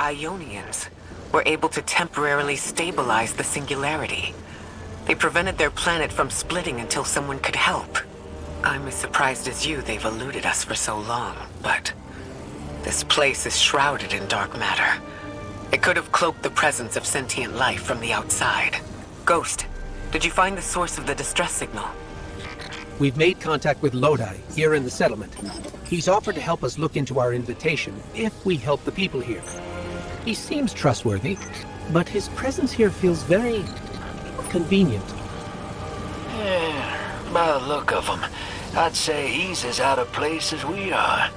Ionians were able to temporarily stabilize the singularity. They prevented their planet from splitting until someone could help. I'm as surprised as you they've eluded us for so long, but this place is shrouded in dark matter. It could have cloaked the presence of sentient life from the outside. Ghost, did you find the source of the distress signal? We've made contact with Lodi, here in the settlement. He's offered to help us look into our invitation, if we help the people here. He seems trustworthy, but his presence here feels very convenient. Yeah, by the look of him, I'd say he's as out of place as we are.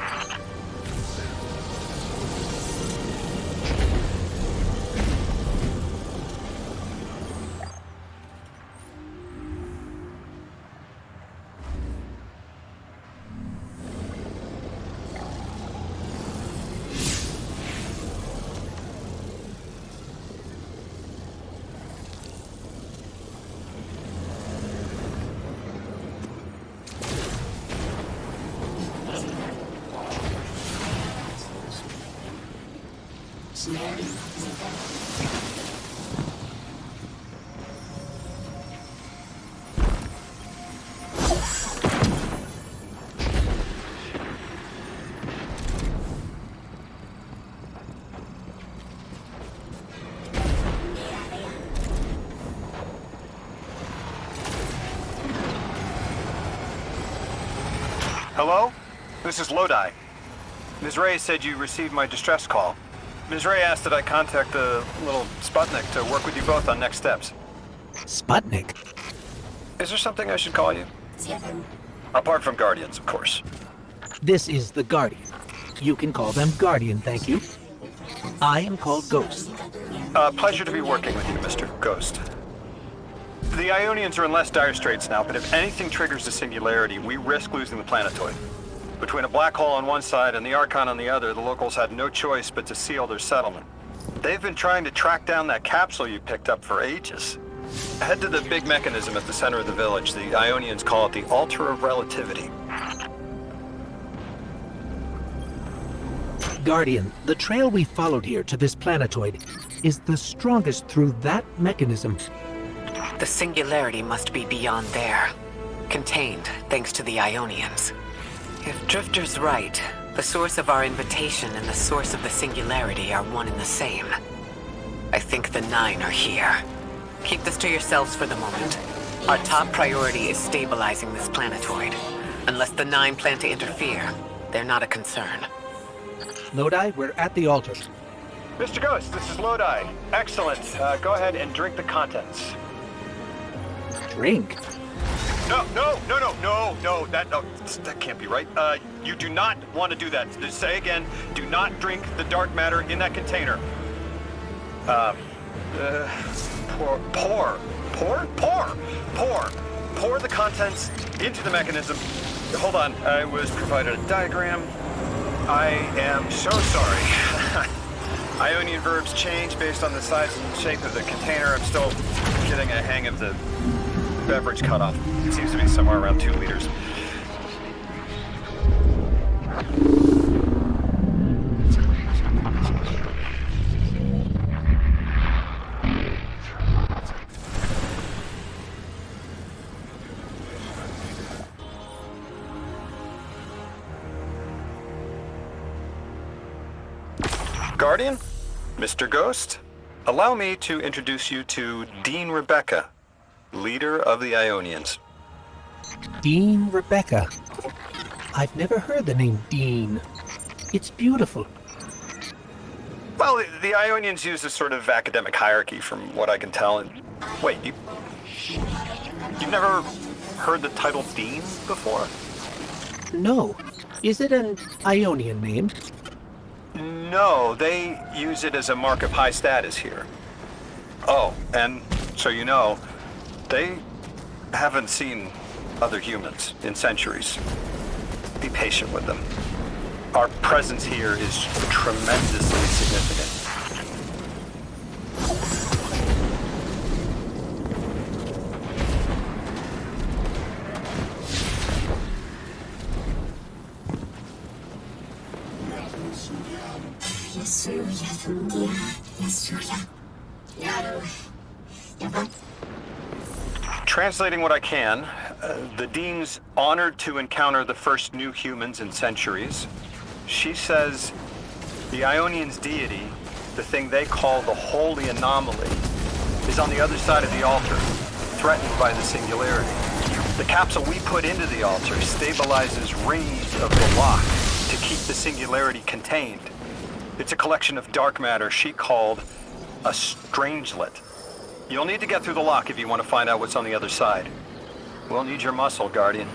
Hello? This is Lodi. Ms. Ray said you received my distress call. Ms. Ray asked that I contact the little Sputnik to work with you both on next steps. Sputnik? Is there something I should call you? Apart from Guardians, of course. This is the Guardian. You can call them Guardian, thank you. I am called Ghost. Pleasure to be working with you, Mr. Ghost. The Ionians are in less dire straits now, but if anything triggers the singularity, we risk losing the planetoid. Between a black hole on one side and the Archon on the other, the locals had no choice but to seal their settlement. They've been trying to track down that capsule you picked up for ages. Head to the big mechanism at the center of the village. The Ionians call it the Altar of Relativity. Guardian, the trail we followed here to this planetoid is the strongest through that mechanism. The singularity must be beyond there. Contained, thanks to the Ionians. If Drifter's right, the source of our invitation and the source of the singularity are one and the same. I think the 9 are here. Keep this to yourselves for the moment. Our top priority is stabilizing this planetoid. Unless the 9 plan to interfere, they're not a concern. Lodi, we're at the altar. Mr. Ghost, this is Lodi. Excellent. Go ahead and drink the contents. Drink? No, that can't be right. You do not want to do that. Just say again, do not drink the dark matter in that container. Pour the contents into the mechanism. Hold on, I was provided a diagram. I am so sorry. Ionian verbs change based on the size and shape of the container. I'm still getting a hang of the beverage cutoff. It seems to be somewhere around 2 liters. Guardian, Mr. Ghost, allow me to introduce you to Dean Rebecca, leader of the Ionians. Dean Rebecca. I've never heard the name Dean. It's beautiful. Well, the Ionians use this sort of academic hierarchy from what I can tell. And wait, you've never heard the title Dean before? No. Is it an Ionian name? No, they use it as a mark of high status here. Oh, and so you know, they haven't seen other humans in centuries. Be patient with them. Our presence here is tremendously significant. Translating what I can, the Dean's honored to encounter the first new humans in centuries. She says the Ionians' deity, the thing they call the Holy Anomaly, is on the other side of the altar, threatened by the Singularity. The capsule we put into the altar stabilizes rings of the lock to keep the Singularity contained. It's a collection of dark matter she called a Stangelet. You'll need to get through the lock if you want to find out what's on the other side. We'll need your muscle, Guardian.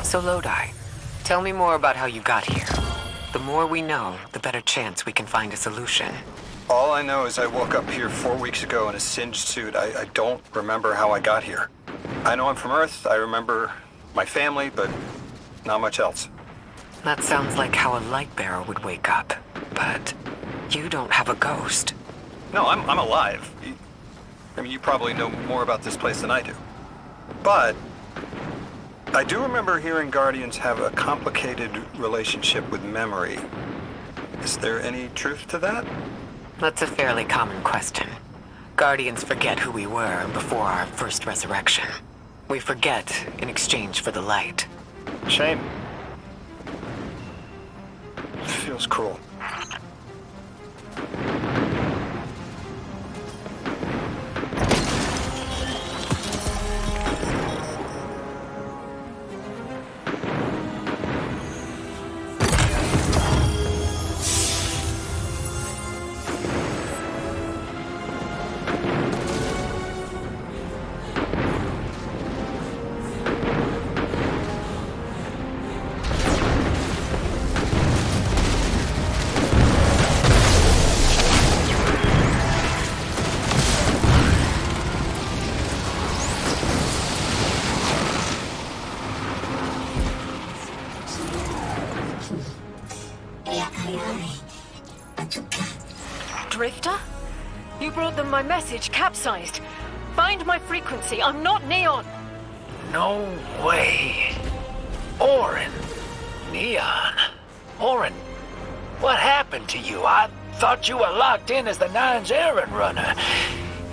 So Lodi, tell me more about how you got here. The more we know, the better chance we can find a solution. All I know is I woke up here 4 weeks ago in a singed suit. I don't remember how I got here. I know I'm from Earth, I remember my family, but not much else. That sounds like how a light bearer would wake up. But you don't have a ghost. No, I'm alive. I mean, you probably know more about this place than I do. But I do remember hearing Guardians have a complicated relationship with memory. Is there any truth to that? That's a fairly common question. Guardians forget who we were before our first resurrection. We forget in exchange for the light. Shame. It feels cruel. You brought them my message, capsized. Find my frequency. I'm not Neon. No way. Orin. Neon. Orin, what happened to you? I thought you were locked in as the Nine's errand runner.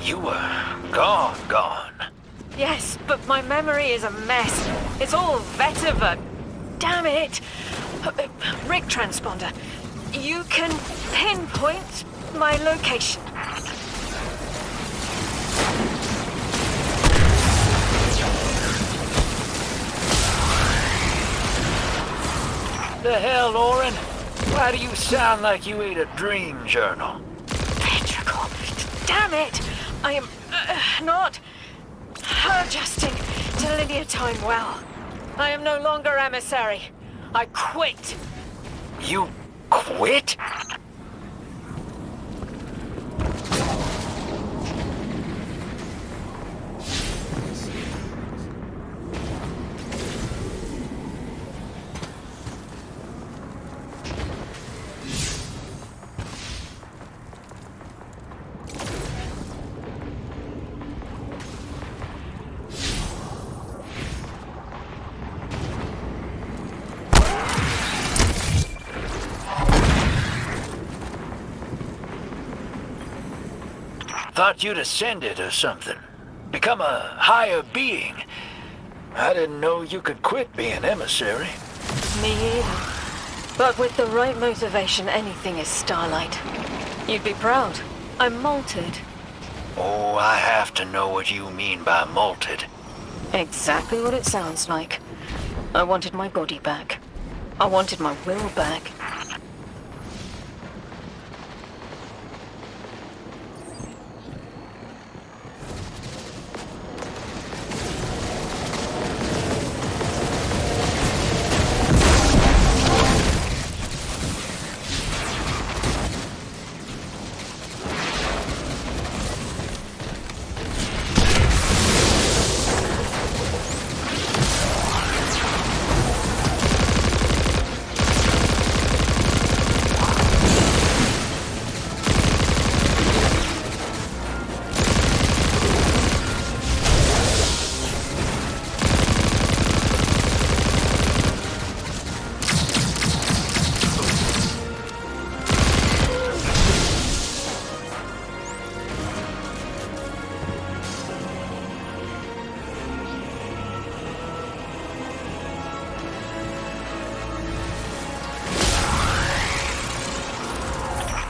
You were gone. Yes, but my memory is a mess. It's all vetiver. Damn it. Rig transponder. You can pinpoint my location. The hell, Orin? Why do you sound like you ate a dream journal? Ventricle. Damn it! I am not adjusting to linear time well. I am no longer emissary. I quit. You quit? Thought you'd ascended or something. Become a higher being. I didn't know you could quit being emissary. Me either. But with the right motivation, anything is Starlight. You'd be proud. I'm malted. Oh, I have to know what you mean by malted. Exactly what it sounds like. I wanted my body back. I wanted my will back.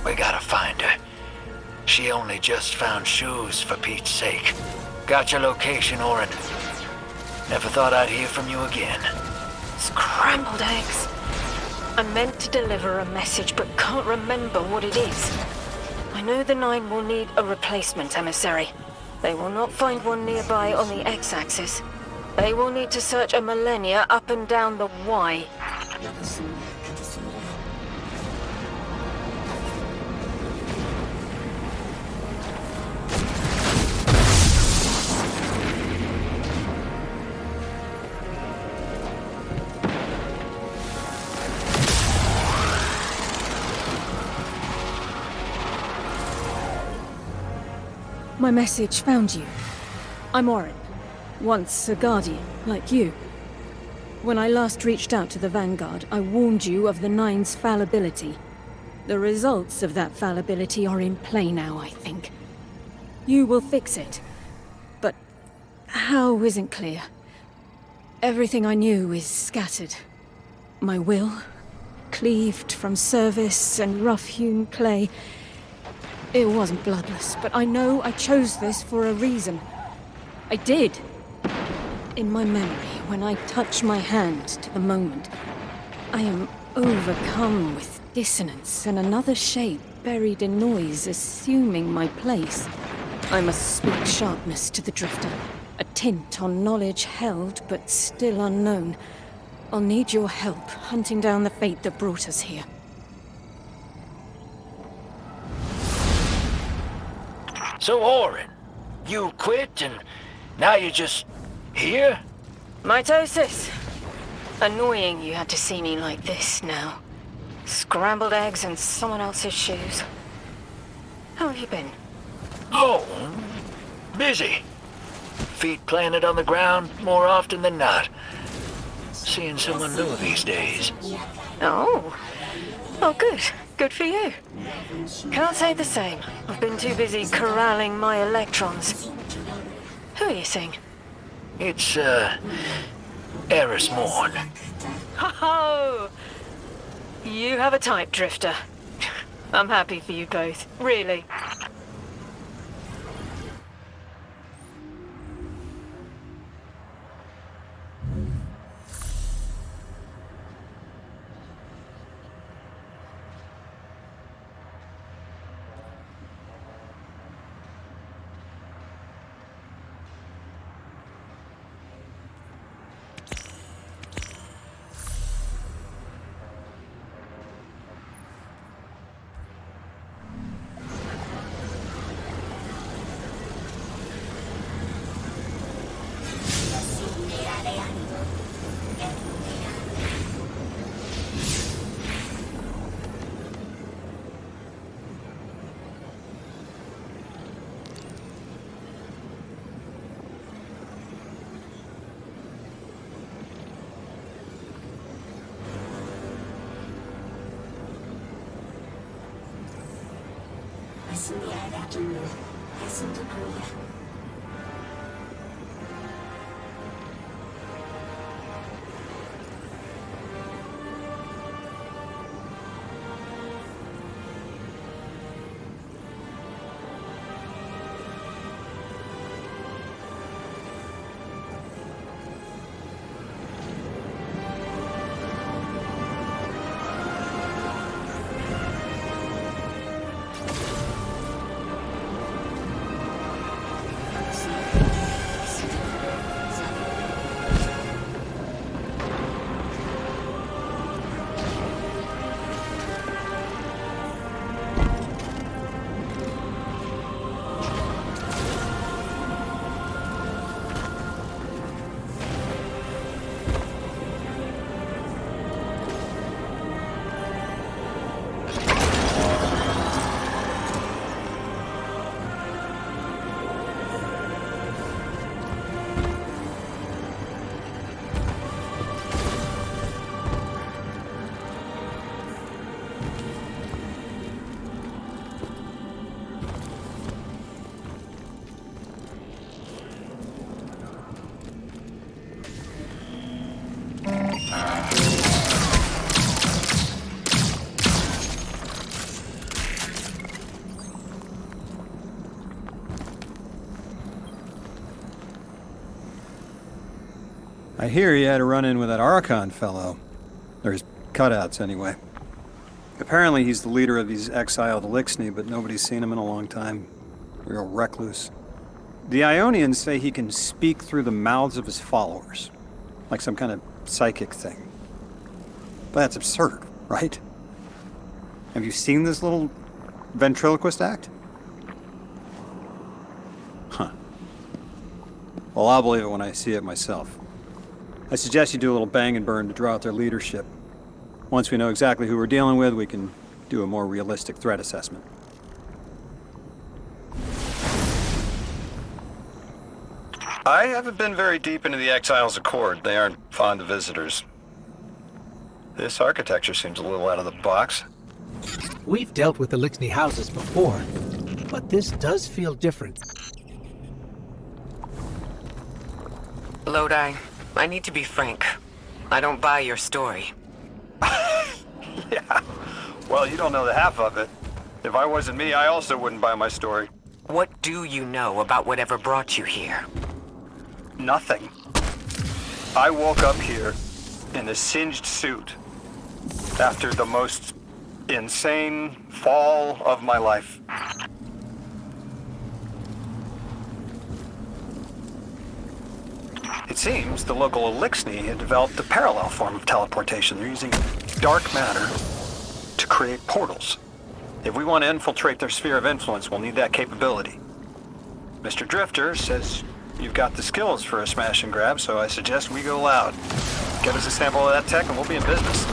We gotta find her. She only just found shoes, for Pete's sake. Got your location, Orin. Never thought I'd hear from you again. Scrambled eggs. I meant to deliver a message, but can't remember what it is. I know the Nine will need a replacement emissary. They will not find one nearby on the X-axis. They will need to search a millennia up and down the Y. My message found you. I'm Orin, once a Guardian, like you. When I last reached out to the Vanguard, I warned you of the Nine's fallibility. The results of that fallibility are in play now, I think. You will fix it. But how isn't clear. Everything I knew is scattered. My will, cleaved from service and rough-hewn clay. It wasn't bloodless, but I know I chose this for a reason. I did. In my memory, when I touch my hand to the moment, I am overcome with dissonance and another shape buried in noise assuming my place. I must speak sharpness to the Drifter, a tint on knowledge held but still unknown. I'll need your help hunting down the fate that brought us here. So, Orin, you quit and now you're just here? Mitosis. Annoying you had to see me like this now. Scrambled eggs in someone else's shoes. How have you been? Oh, busy. Feet planted on the ground more often than not. Seeing someone new these days. Oh. Oh, good. Good for you. Can't say the same. I've been too busy corralling my electrons. Who are you seeing? It's, Eris Morn. Oh! You have a type, Drifter. I'm happy for you both. Really. I hear you had a run-in with that Archon fellow. Or his cutouts, anyway. Apparently he's the leader of these exiled Elixni, but nobody's seen him in a long time. Real recluse. The Ionians say he can speak through the mouths of his followers. Like some kind of psychic thing. But that's absurd, right? Have you seen this little ventriloquist act? Huh. Well, I'll believe it when I see it myself. I suggest you do a little bang and burn to draw out their leadership. Once we know exactly who we're dealing with, we can do a more realistic threat assessment. I haven't been very deep into the Exiles' Accord. They aren't fond of visitors. This architecture seems a little out of the box. We've dealt with Elixni houses before, but this does feel different. Lodi, I need to be frank. I don't buy your story. Yeah. Well, you don't know the half of it. If I wasn't me, I also wouldn't buy my story. What do you know about whatever brought you here? Nothing. I woke up here in a singed suit after the most insane fall of my life. It seems the local Elixni had developed a parallel form of teleportation. They're using dark matter to create portals. If we want to infiltrate their sphere of influence, we'll need that capability. Mr. Drifter says you've got the skills for a smash and grab, so I suggest we go loud. Get us a sample of that tech and we'll be in business.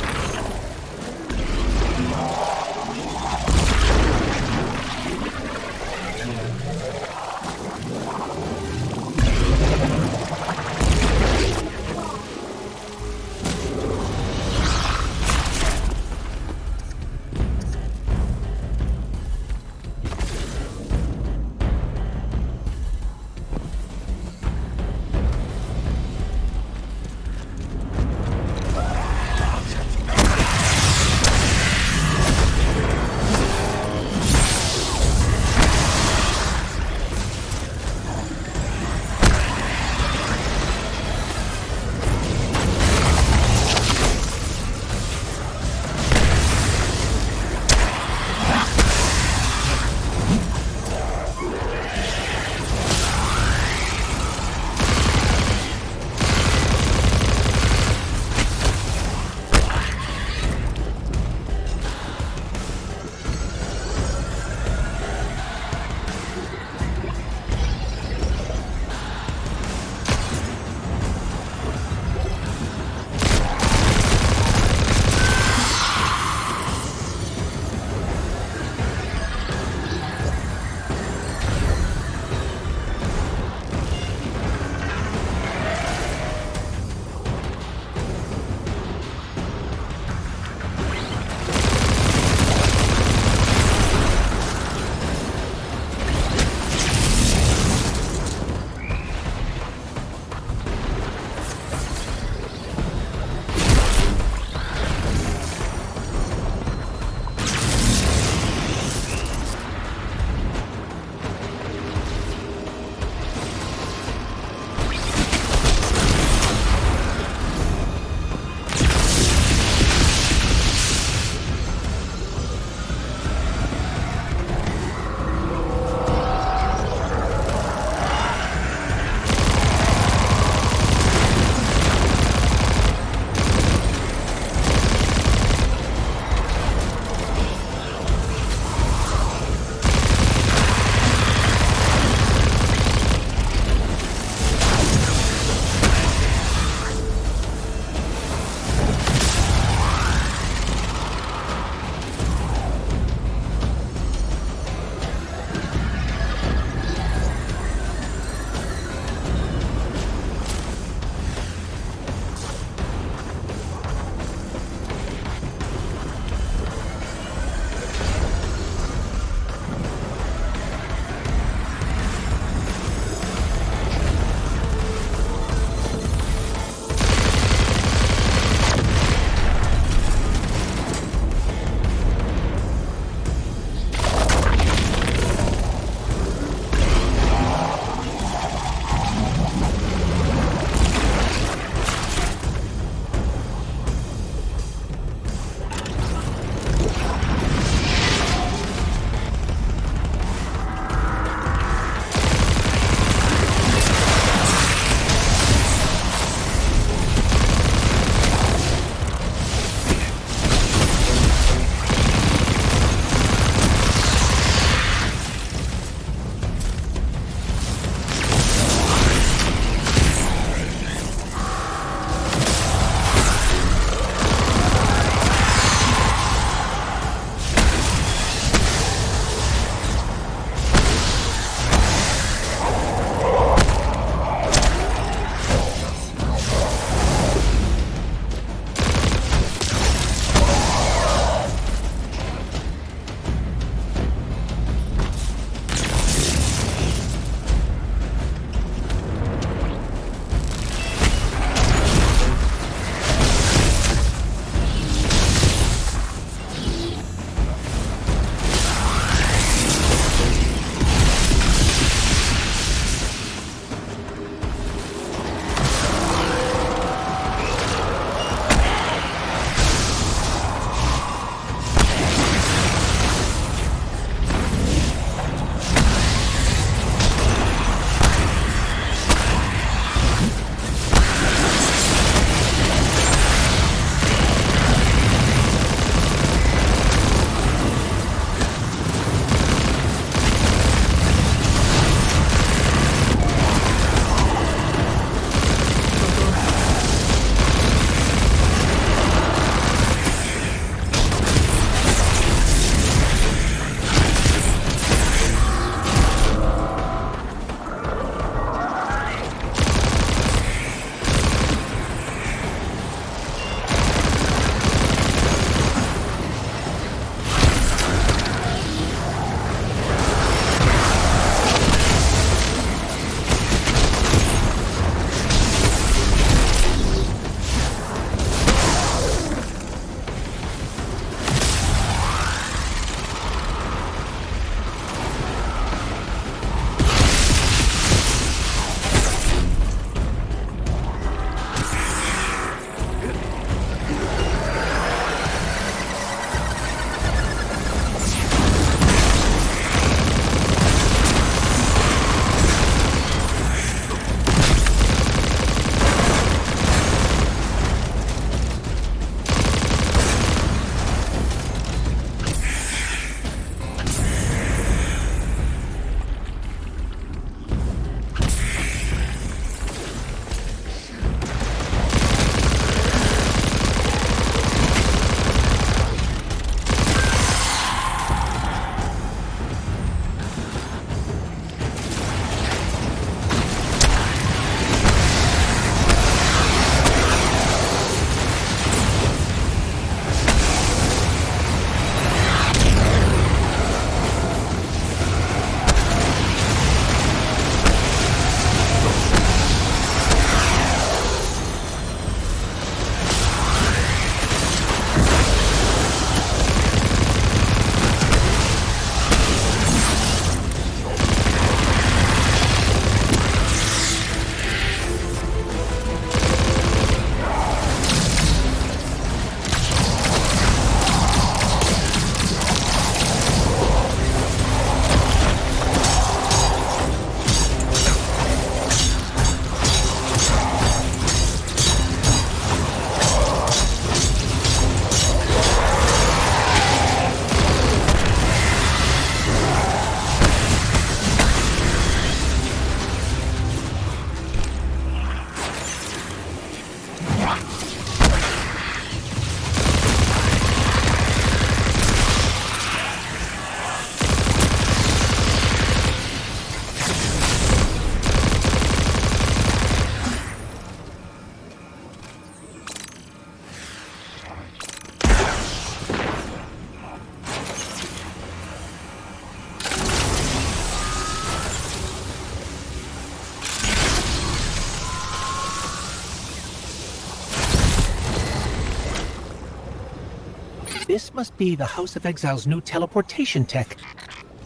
This must be the House of Exile's new teleportation tech.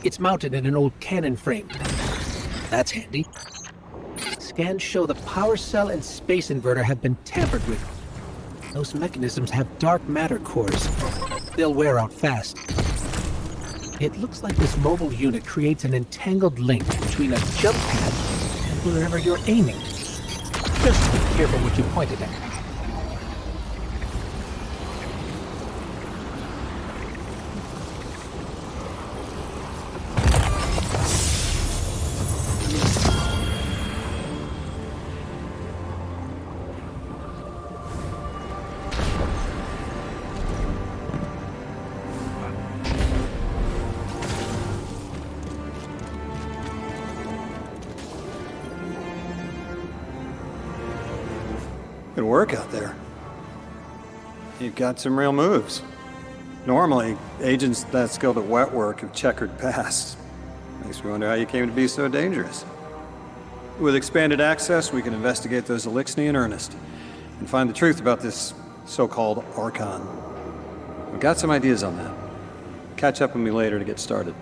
It's mounted in an old cannon frame. That's handy. Scans show the power cell and space inverter have been tampered with. Those mechanisms have dark matter cores. They'll wear out fast. It looks like this mobile unit creates an entangled link between a jump pad and wherever you're aiming. Just be careful what you pointed at. Good work out there. You've got some real moves. Normally, agents that skilled at wet work have checkered past. Makes me wonder how you came to be so dangerous. With expanded access, we can investigate those Elixni in earnest and find the truth about this so-called Archon. We've got some ideas on that. Catch up with me later to get started.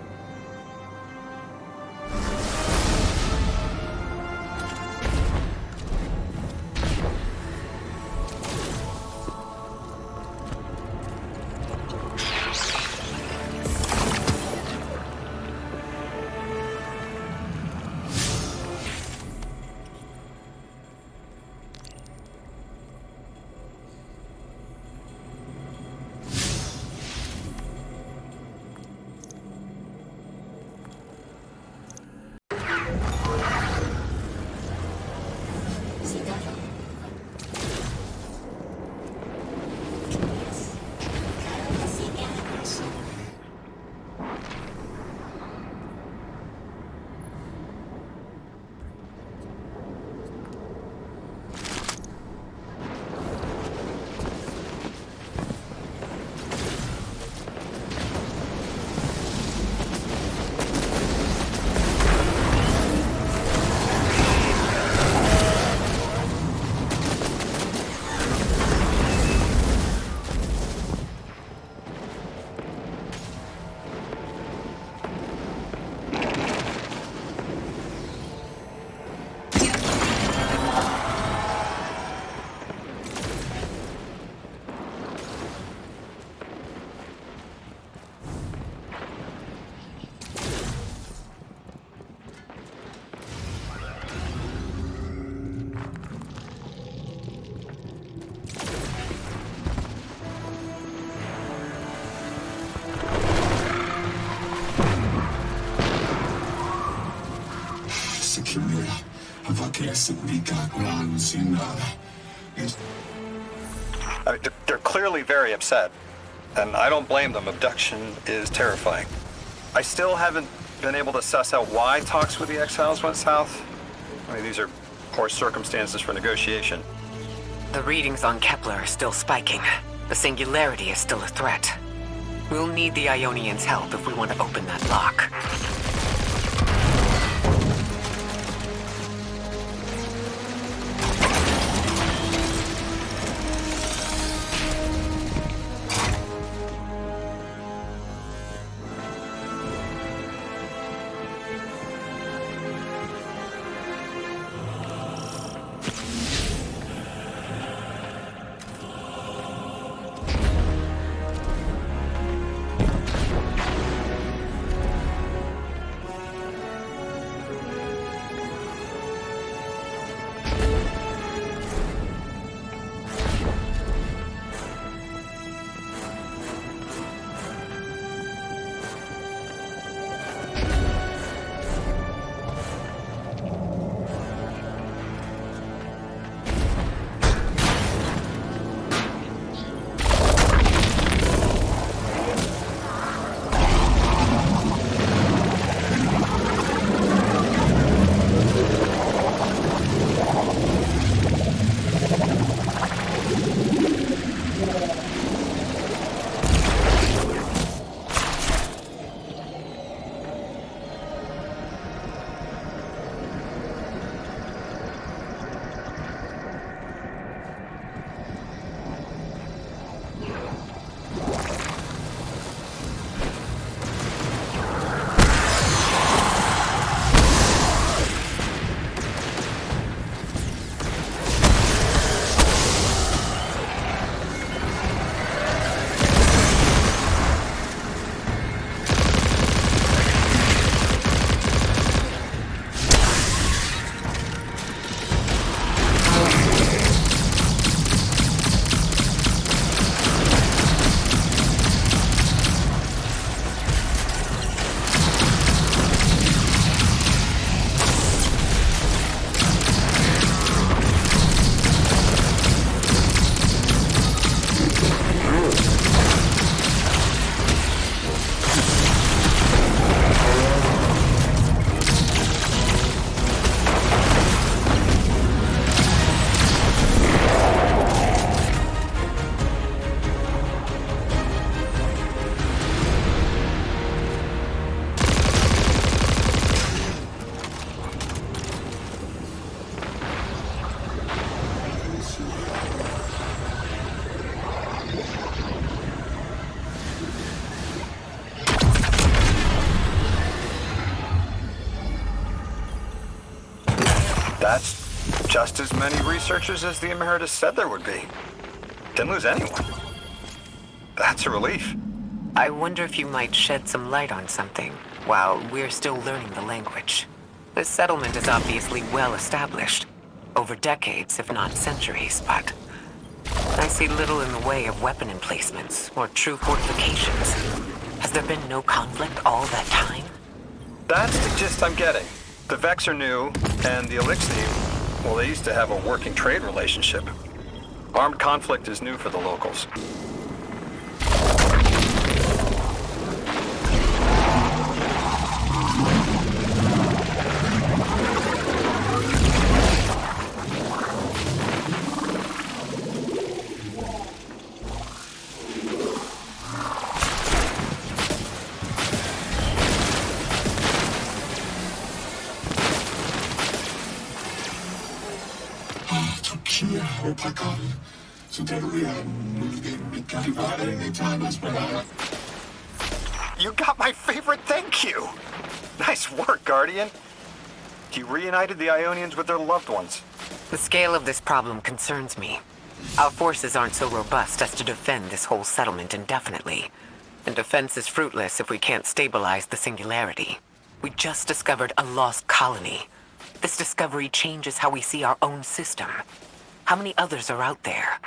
They're clearly very upset, and I don't blame them. Abduction is terrifying. I still haven't been able to suss out why talks with the Exiles went south. I mean, these are poor circumstances for negotiation. The readings on Kepler are still spiking. The singularity is still a threat. We'll need the Ionians' help if we want to open that lock. Just as many researchers as the Emeritus said there would be. Didn't lose anyone. That's a relief. I wonder if you might shed some light on something while we're still learning the language. This settlement is obviously well established. Over decades, if not centuries, but I see little in the way of weapon emplacements or true fortifications. Has there been no conflict all that time? That's the gist I'm getting. The Vex are new, and the Elixir, well, they used to have a working trade relationship. Armed conflict is new for the locals. You got my favorite thank you! Nice work, Guardian. You reunited the Ionians with their loved ones. The scale of this problem concerns me. Our forces aren't so robust as to defend this whole settlement indefinitely. And defense is fruitless if we can't stabilize the singularity. We just discovered a lost colony. This discovery changes how we see our own system. How many others are out there?